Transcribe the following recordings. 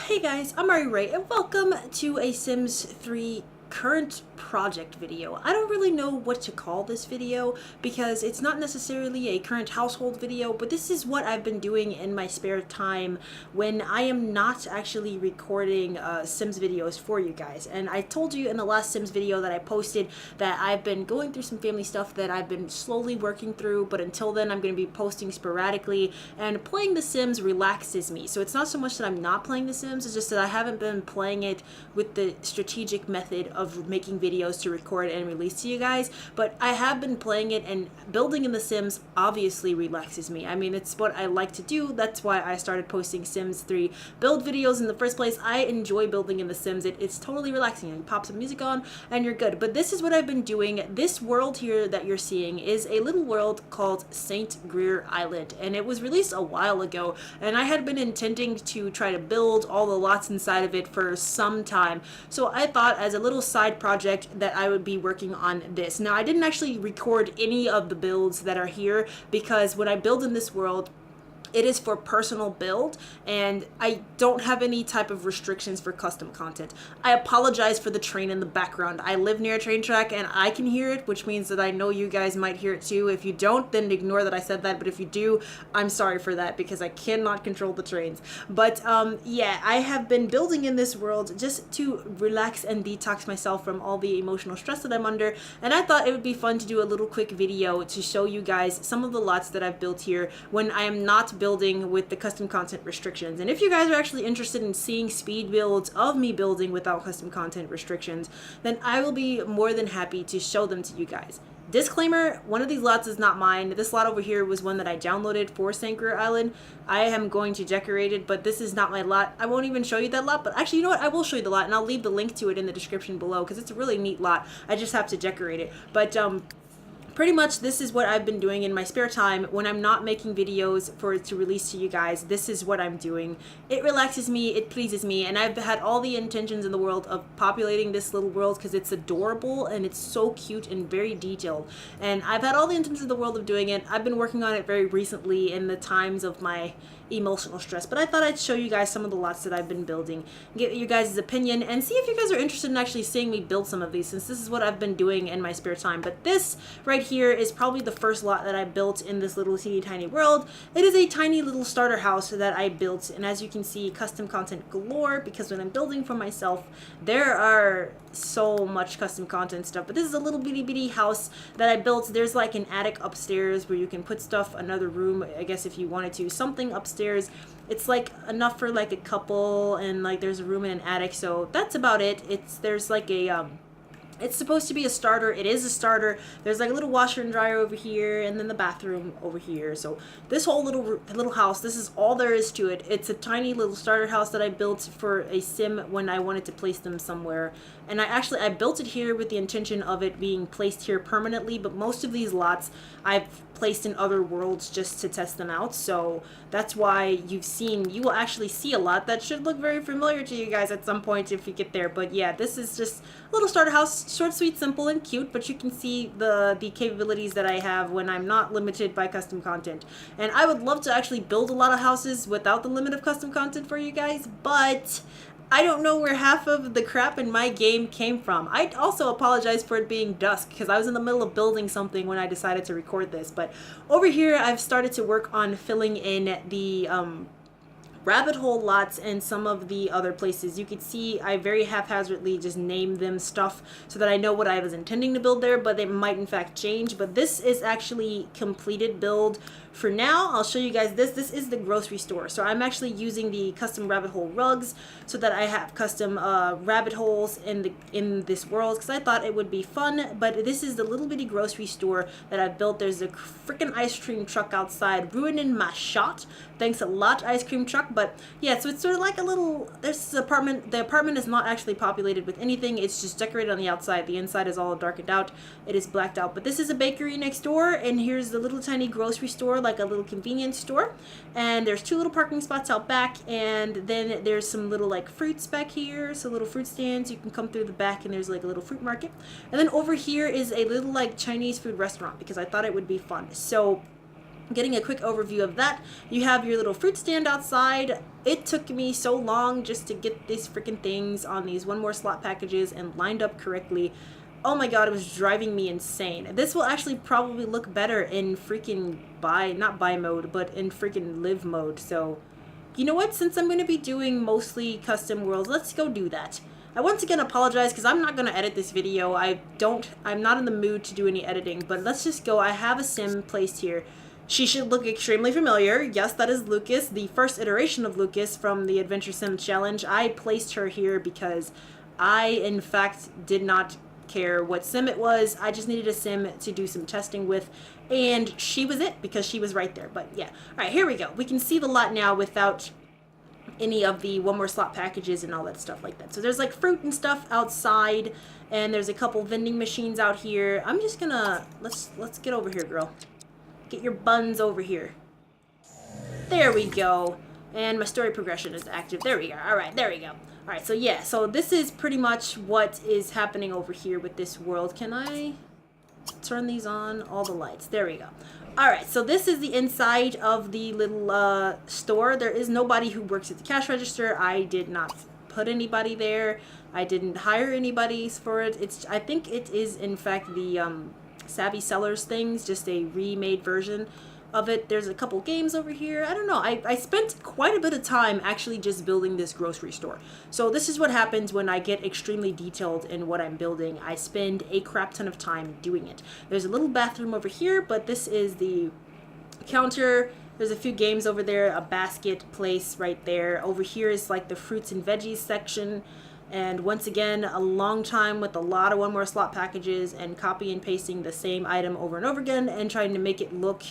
Hey guys, I'm Ray, and welcome to a Sims 3 current project video. I don't really know what to call this video because it's not necessarily a current household video, but this is what I've been doing in my spare time when I am not actually recording Sims videos for you guys. And I told you in the last Sims video that I posted that I've been going through some family stuff that I've been slowly working through, but until then I'm going to be posting sporadically, and playing The Sims relaxes me. So it's not so much that I'm not playing The Sims, it's just that I haven't been playing it with the strategic method of making videos to record and release to you guys, but I have been playing it, and building in The Sims obviously relaxes me. I mean, it's what I like to do. That's why I started posting Sims 3 build videos in the first place. I enjoy building in The Sims. It's totally relaxing. You pop some music on and you're good. But this is what I've been doing. This world here that you're seeing is a little world called St. Greer Island, and it was released a while ago, and I had been intending to try to build all the lots inside of it for some time. So I thought, as a little side project, that I would be working on this. Now, I didn't actually record any of the builds that are here because when I build in this world, it is for personal build, and I don't have any type of restrictions for custom content. I apologize for the train in the background. I live near a train track and I can hear it, which means that I know you guys might hear it too. If you don't, then ignore that I said that, but if you do, I'm sorry for that because I cannot control the trains. But yeah, I have been building in this world just to relax and detox myself from all the emotional stress that I'm under, and I thought it would be fun to do a little quick video to show you guys some of the lots that I've built here when I am not building with the custom content restrictions. And if you guys are actually interested in seeing speed builds of me building without custom content restrictions, then I will be more than happy to show them to you guys. Disclaimer, one of these lots is not mine. This lot over here was one that I downloaded for St. Greer Island. I am going to decorate it, but this is not my lot. I won't even show you that lot, but actually, you know what? I will show you the lot, and I'll leave the link to it in the description below because it's a really neat lot. I just have to decorate it. But pretty much this is what I've been doing in my spare time when I'm not making videos for it to release to you guys. This is what I'm doing. It relaxes me, it pleases me, and I've had all the intentions in the world of populating this little world because it's adorable and it's so cute and very detailed. And I've had all the intentions in the world of doing it. I've been working on it very recently in the times of my emotional stress, but I thought I'd show you guys some of the lots that I've been building, get you guys' opinion, and see if you guys are interested in actually seeing me build some of these, since this is what I've been doing in my spare time. But this right here is probably the first lot that I built in this little teeny tiny world. It is a tiny little starter house that I built, and as you can see, custom content galore, because when I'm building for myself, there are so much custom content stuff. But this is a little bitty house that I built. There's like an attic upstairs where you can put stuff, another room, I guess, if you wanted to, something upstairs. It's like enough for like a couple, and like there's a room in an attic, so that's about it. There's like a it's supposed to be a starter. It is a starter. There's like a little washer and dryer over here, and then the bathroom over here. So this whole little house, this is all there is to it. It's a tiny little starter house that I built for a sim when I wanted to place them somewhere. And I built it here with the intention of it being placed here permanently, but most of these lots I've placed in other worlds just to test them out. So that's why you will actually see a lot that should look very familiar to you guys at some point if you get there. But yeah, this is just a little starter house, short, sweet, simple, and cute, but you can see the capabilities that I have when I'm not limited by custom content. And I would love to actually build a lot of houses without the limit of custom content for you guys, but I don't know where half of the crap in my game came from. I also apologize for it being dusk because I was in the middle of building something when I decided to record this. But over here, I've started to work on filling in the rabbit hole lots and some of the other places. You can see I very haphazardly just named them stuff so that I know what I was intending to build there, but they might in fact change. But this is actually completed build for now. I'll show you guys this. This is the grocery store. So I'm actually using the custom rabbit hole rugs so that I have custom rabbit holes in this world because I thought it would be fun. But this is the little bitty grocery store that I built. There's a freaking ice cream truck outside ruining my shot. Thanks a lot, ice cream truck. But yeah, so it's sort of like a little, there's this apartment. The apartment is not actually populated with anything. It's just decorated on the outside. The inside is all darkened out. It is blacked out. But this is a bakery next door, and here's the little tiny grocery store, like a little convenience store. And there's two little parking spots out back, and then there's some little like fruits back here, so little fruit stands. You can come through the back, and there's like a little fruit market. And then over here is a little like Chinese food restaurant because I thought it would be fun. So getting a quick overview of that. You have your little fruit stand outside. It took me so long just to get these freaking things on these one more slot packages and lined up correctly. Oh my god, it was driving me insane. This will actually probably look better in freaking not buy mode, but in freaking live mode. So, you know what? Since I'm going to be doing mostly custom worlds, let's go do that. I once again apologize because I'm not going to edit this video. I'm not in the mood to do any editing, but let's just go. I have a sim placed here. She should look extremely familiar. Yes, that is Lucas, the first iteration of Lucas from the Adventure Sim Challenge. I placed her here because I, in fact, did not care what sim it was. I just needed a sim to do some testing with, and she was it because she was right there. But yeah, all right, here we go. We can see the lot now without any of the one more slot packages and all that stuff like that. So there's like fruit and stuff outside, and there's a couple vending machines out here. I'm just gonna let's get over here, girl. Get your buns over here. There we go. And my story progression is active. There we go. All right, there we go. All right, so yeah, so this is pretty much what is happening over here with this world. Can I turn these on? All the lights. There we go. All right, so this is the inside of the little store. There is nobody who works at the cash register. I did not put anybody there. I didn't hire anybody for it. I think it is, in fact, the Savvy Sellers things, just a remade version of it. There's a couple games over here. I don't know. I spent quite a bit of time actually just building this grocery store. So this is what happens when I get extremely detailed in what I'm building. I spend a crap ton of time doing it. There's a little bathroom over here, but this is the counter. There's a few games over there, a basket place right there. Over here is like the fruits and veggies section. And once again, a long time with a lot of one more slot packages and copy and pasting the same item over and over again and trying to make it look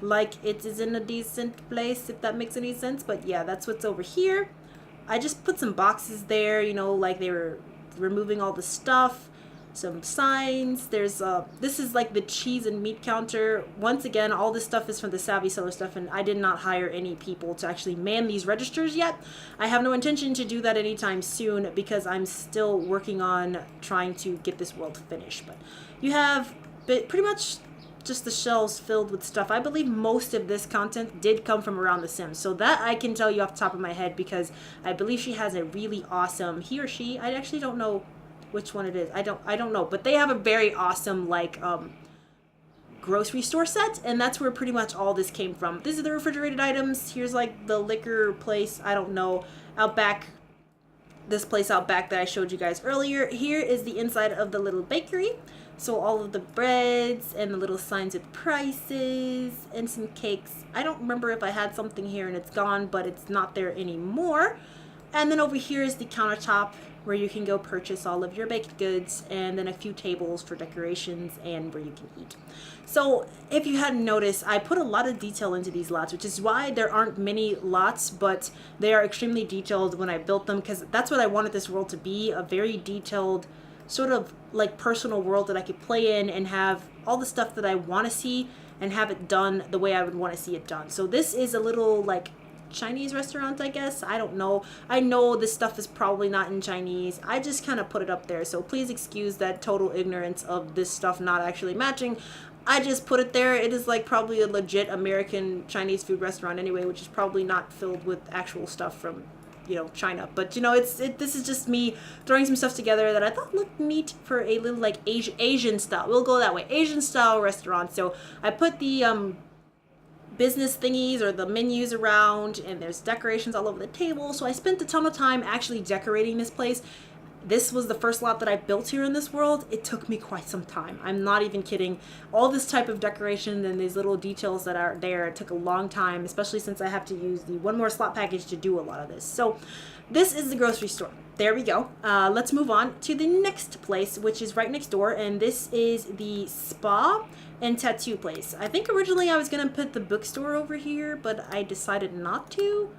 like it is in a decent place, if that makes any sense. But yeah, that's what's over here. I just put some boxes there, you know, like they were removing all the stuff. Some signs. There's this is like the cheese and meat counter. Once again, all this stuff is from the Savvy Seller stuff, and I did not hire any people to actually man these registers yet. I have no intention to do that anytime soon because I'm still working on trying to get this world finished. But you have pretty much just the shelves filled with stuff. I believe most of this content did come from Around the Sims, so that I can tell you off the top of my head because I believe she has a really awesome, he or she, I actually don't know which one it is. I don't know, but they have a very awesome like grocery store set, and that's where pretty much all this came from. These are the refrigerated items. Here's like the liquor place, I don't know, out back, this place out back that I showed you guys earlier. Here is the inside of the little bakery. So all of the breads and the little signs with prices and some cakes. I don't remember if I had something here and it's gone, but it's not there anymore. And then over here is the countertop where you can go purchase all of your baked goods, and then a few tables for decorations and where you can eat. So if you hadn't noticed, I put a lot of detail into these lots, which is why there aren't many lots, but they are extremely detailed when I built them, because that's what I wanted this world to be, a very detailed sort of like personal world that I could play in and have all the stuff that I want to see and have it done the way I would want to see it done. So this is a little like Chinese restaurant, I guess. I don't know. I know this stuff is probably not in Chinese. I just kind of put it up there. So please excuse that total ignorance of this stuff not actually matching. I just put it there. It is like probably a legit American Chinese food restaurant anyway, which is probably not filled with actual stuff from, you know, China. But you know, this is just me throwing some stuff together that I thought looked neat for a little like Asian style. We'll go that way. Asian style restaurant. So I put the business thingies or the menus around, and there's decorations all over the table. So I spent a ton of time actually decorating this place. This was the first lot that I built here in this world. It took me quite some time. I'm not even kidding. All this type of decoration and these little details that are there, it took a long time, especially since I have to use the one more slot package to do a lot of this. So this is the grocery store. There we go. Let's move on to the next place, which is right next door, and this is the spa and tattoo place. I think originally I was gonna put the bookstore over here, but I decided not to.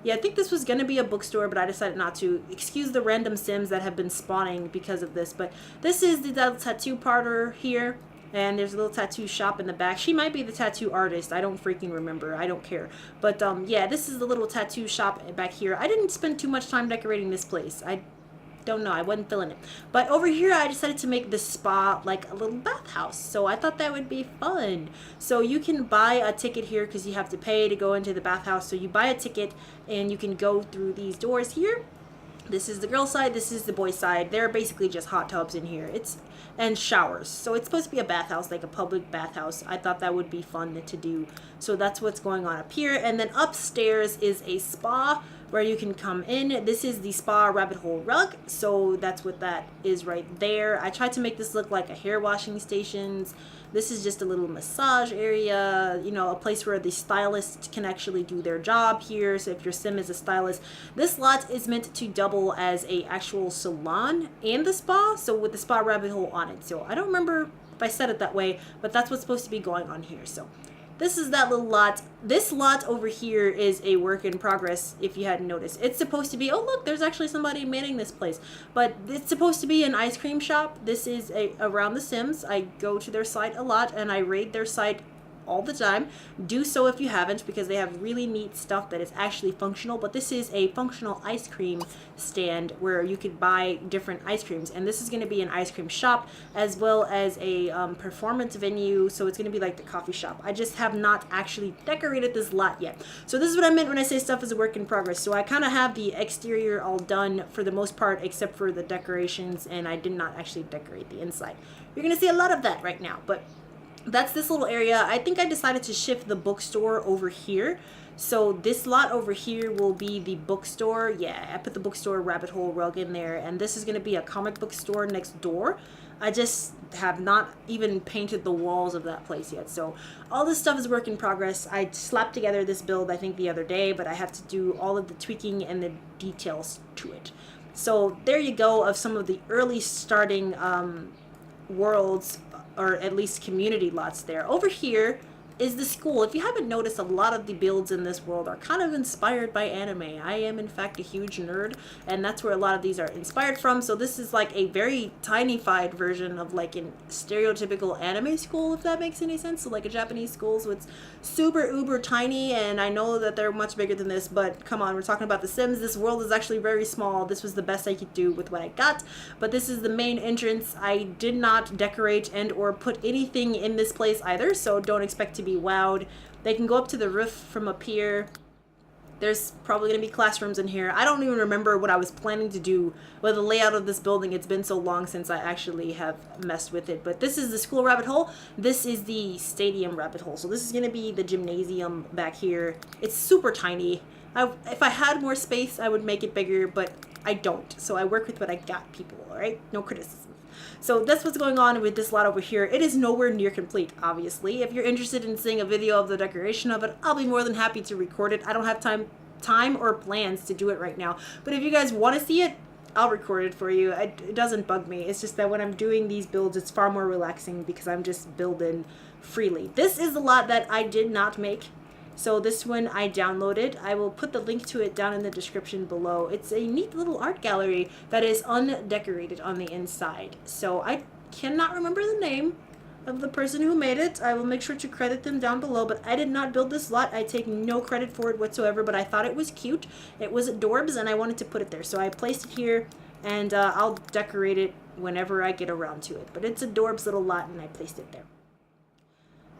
Yeah, I think this was going to be a bookstore, but I decided not to. Excuse the random Sims that have been spawning because of this. But this is the tattoo parlor here. And there's a little tattoo shop in the back. She might be the tattoo artist. I don't freaking remember. I don't care. But yeah, this is the little tattoo shop back here. I didn't spend too much time decorating this place. Don't know, I wasn't feeling it. But over here I decided to make this spa like a little bathhouse, so I thought that would be fun. So you can buy a ticket here because you have to pay to go into the bathhouse. So you buy a ticket and you can go through these doors here. This is the girl side, this is the boy side. They're basically just hot tubs in here. And showers. So it's supposed to be a bathhouse, like a public bathhouse. I thought that would be fun to do. So that's what's going on up here. And then upstairs is a spa where you can come in. This is the spa rabbit hole rug. So that's what that is right there. I tried to make this look like a hair washing stations. This is just a little massage area, you know, a place where the stylist can actually do their job here. So if your sim is a stylist, this lot is meant to double as a actual salon and the spa. So with the spa rabbit hole on it. So I don't remember if I said it that way, but that's what's supposed to be going on here. So this is that little lot. This lot over here is a work in progress, if you hadn't noticed. It's supposed to be, oh look, there's actually somebody manning this place. But it's supposed to be an ice cream shop. This is around The Sims. I go to their site a lot and I raid their site all the time. Do so if you haven't, because they have really neat stuff that is actually functional. But this is a functional ice cream stand where you could buy different ice creams, and this is going to be an ice cream shop as well as a performance venue. So it's going to be like the coffee shop. I just have not actually decorated this lot yet. So this is what I meant when I say stuff is a work in progress. So I kind of have the exterior all done for the most part, except for the decorations, and I did not actually decorate the inside. You're going to see a lot of that right now, but that's this little area. I think I decided to shift the bookstore over here. So this lot over here will be the bookstore. Yeah, I put the bookstore rabbit hole rug in there. And this is going to be a comic book store next door. I just have not even painted the walls of that place yet. So all this stuff is work in progress. I slapped together this build, I think, the other day. But I have to do all of the tweaking and the details to it. So there you go, of some of the early starting worlds, or at least community lots there. Over here is the school. If you haven't noticed, a lot of the builds in this world are kind of inspired by anime. I am in fact a huge nerd, and that's where a lot of these are inspired from. So this is like a very tiny-fied version of like a stereotypical anime school, if that makes any sense. So like a Japanese school, so it's super uber tiny, and I know that they're much bigger than this, but come on, we're talking about The Sims. This world is actually very small. This was the best I could do with what I got. But this is the main entrance. I did not decorate and or put anything in this place either, so don't expect to be wowed. They can go up to the roof from up here. There's probably going to be classrooms in here. I don't even remember what I was planning to do with the layout of this building. It's been so long since I actually have messed with it. But this is the school rabbit hole. This is the stadium rabbit hole. So this is going to be the gymnasium back here. It's super tiny. If I had more space, I would make it bigger, but I don't. So I work with what I got, people, all right? No criticism. So that's what's going on with this lot over here. It is nowhere near complete, obviously. If you're interested in seeing a video of the decoration of it, I'll be more than happy to record it. I don't have time or plans to do it right now. But if you guys want to see it, I'll record it for you. It doesn't bug me. It's just that when I'm doing these builds, it's far more relaxing because I'm just building freely. This is the lot that I did not make. So this one I downloaded. I will put the link to it down in the description below. It's a neat little art gallery that is undecorated on the inside. So I cannot remember the name of the person who made it. I will make sure to credit them down below, but I did not build this lot. I take no credit for it whatsoever, but I thought it was cute. It was adorbs, and I wanted to put it there. So I placed it here, and I'll decorate it whenever I get around to it. But it's adorbs little lot, and I placed it there.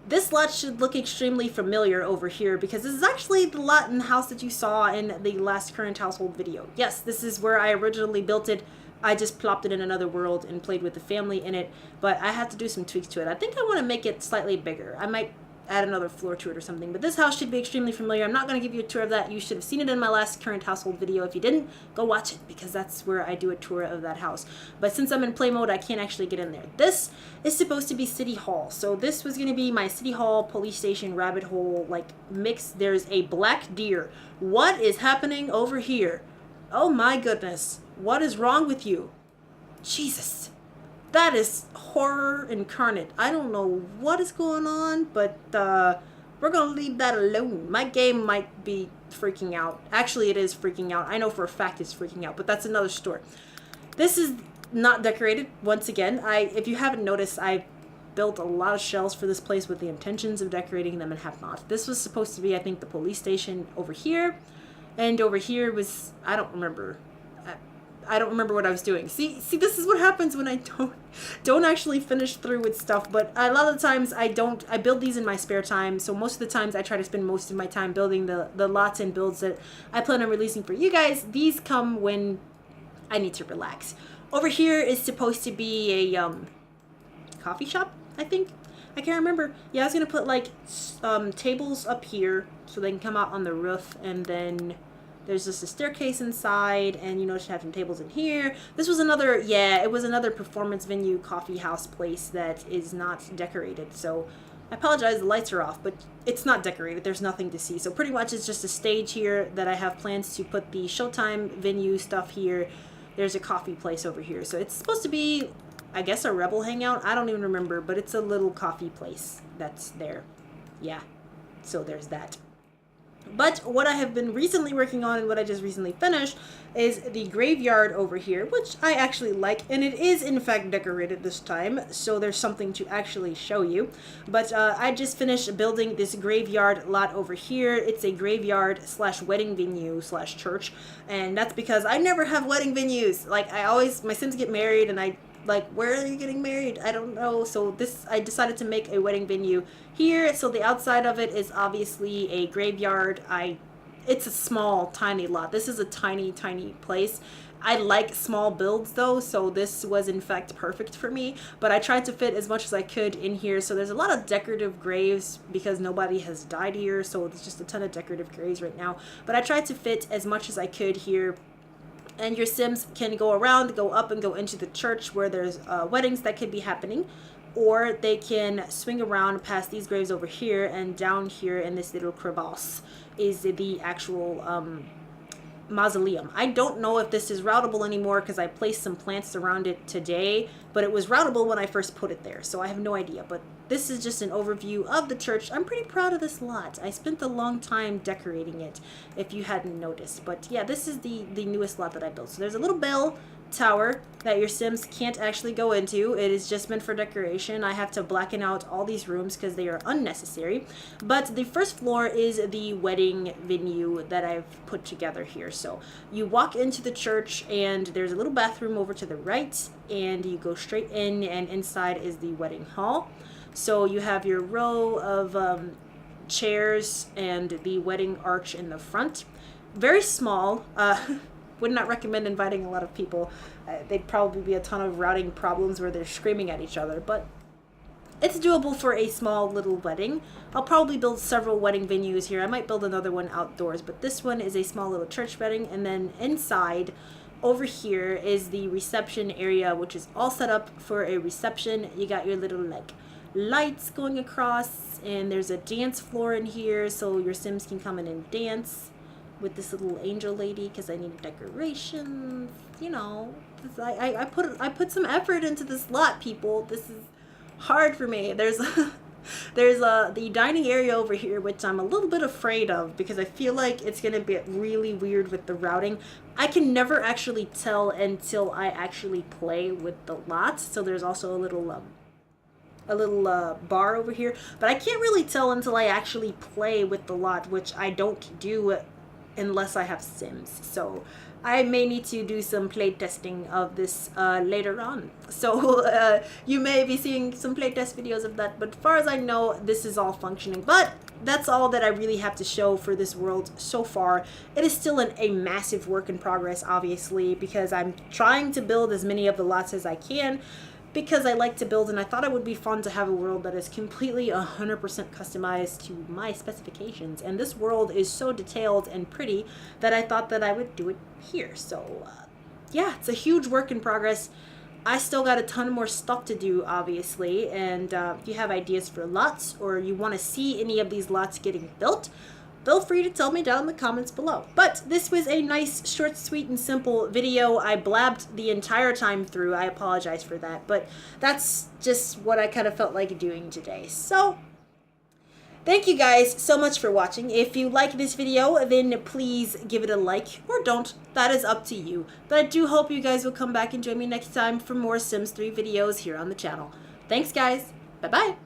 This lot should look extremely familiar over here because this is actually the lot and house that you saw in the last current household video. Yes, this is where I originally built it. I just plopped it in another world and played with the family in it, but I had to do some tweaks to it. I think I want to make it slightly bigger. I might add another floor to it or something, but this house should be extremely familiar. I'm not going to give you a tour of that. You should have seen it in my last current household video. If you didn't, go watch it because that's where I do a tour of that house. But since I'm in play mode, I can't actually get in there. This is supposed to be City Hall. So this was going to be my City Hall, police station, rabbit hole, like mix. There's a black deer. What is happening over here? Oh my goodness. What is wrong with you? Jesus. That is horror incarnate. I don't know what is going on, but we're going to leave that alone. My game might be freaking out. Actually, it is freaking out. I know for a fact it's freaking out, but that's another story. This is not decorated, once again. If you haven't noticed, I built a lot of shells for this place with the intentions of decorating them and have not. This was supposed to be, I think, the police station over here. And over here was, I don't remember. I don't remember what I was doing. See, this is what happens when I don't actually finish through with stuff. But a lot of the times I build these in my spare time. So most of the times I try to spend most of my time building the lots and builds that I plan on releasing for you guys. These come when I need to relax. Over here is supposed to be a coffee shop, I think. I can't remember. Yeah, I was gonna put like tables up here so they can come out on the roof, and then there's just a staircase inside, and you know, should have some tables in here. This was another, yeah, it was another performance venue coffee house place that is not decorated. So I apologize, the lights are off, but it's not decorated. There's nothing to see. So pretty much it's just a stage here that I have plans to put the Showtime venue stuff here. There's a coffee place over here. So it's supposed to be, I guess, a Rebel hangout. I don't even remember, but it's a little coffee place that's there. Yeah, so there's that. But what I have been recently working on and what I just recently finished is the graveyard over here, which I actually like, and it is in fact decorated this time, so there's something to actually show you. But I just finished building this graveyard lot over here. It's a graveyard slash wedding venue slash church, and that's because I never have wedding venues. Like, my Sims get married, and I like, where are you getting married? I don't know. So I decided to make a wedding venue here. So the outside of it is obviously a graveyard. It's a small, tiny lot. This is a tiny, tiny place. I like small builds though, so this was in fact perfect for me. But I tried to fit as much as I could in here. So there's a lot of decorative graves because nobody has died here. So there's just a ton of decorative graves right now. But I tried to fit as much as I could here. And your Sims can go around, go up and go into the church where there's weddings that could be happening. Or they can swing around past these graves over here, and down here in this little crevasse is the actual mausoleum. I don't know if this is routable anymore because I placed some plants around it today, but it was routable when I first put it there, so I have no idea. But this is just an overview of the church. I'm pretty proud of this lot. I spent a long time decorating it, if you hadn't noticed. But yeah, this is the newest lot that I built. So there's a little bell tower that your Sims can't actually go into. It is just meant for decoration. I have to blacken out all these rooms because they are unnecessary. But the first floor is the wedding venue that I've put together here. So you walk into the church, and there's a little bathroom over to the right, and you go straight in, and inside is the wedding hall. So you have your row of chairs and the wedding arch in the front. Very small. Would not recommend inviting a lot of people. They'd probably be a ton of routing problems where they're screaming at each other, but it's doable for a small little wedding. I'll probably build several wedding venues here. I might build another one outdoors, but this one is a small little church wedding. And then inside over here is the reception area, which is all set up for a reception. You got your little like lights going across, and there's a dance floor in here so your Sims can come in and dance with this little angel lady because I need decorations. You know, I put some effort into this lot, people. This is hard for me. There's the dining area over here, which I'm a little bit afraid of because I feel like it's gonna be really weird with the routing. I can never actually tell until I actually play with the lot. So there's also a little bar over here, but I can't really tell until I actually play with the lot, which I don't do unless I have Sims. So I may need to do some play testing of this later on. So you may be seeing some play test videos of that, but as far as I know, this is all functioning. But that's all that I really have to show for this world so far. It is still a massive work in progress, obviously, because I'm trying to build as many of the lots as I can, because I like to build, and I thought it would be fun to have a world that is completely 100% customized to my specifications. And this world is so detailed and pretty that I thought that I would do it here. So yeah, it's a huge work in progress. I still got a ton more stuff to do, obviously, and if you have ideas for lots, or you want to see any of these lots getting built, feel free to tell me down in the comments below. But this was a nice, short, sweet, and simple video. I blabbed the entire time through. I apologize for that, but that's just what I kind of felt like doing today. So thank you guys so much for watching. If you like this video, then please give it a like, or don't. That is up to you. But I do hope you guys will come back and join me next time for more Sims 3 videos here on the channel. Thanks, guys. Bye-bye.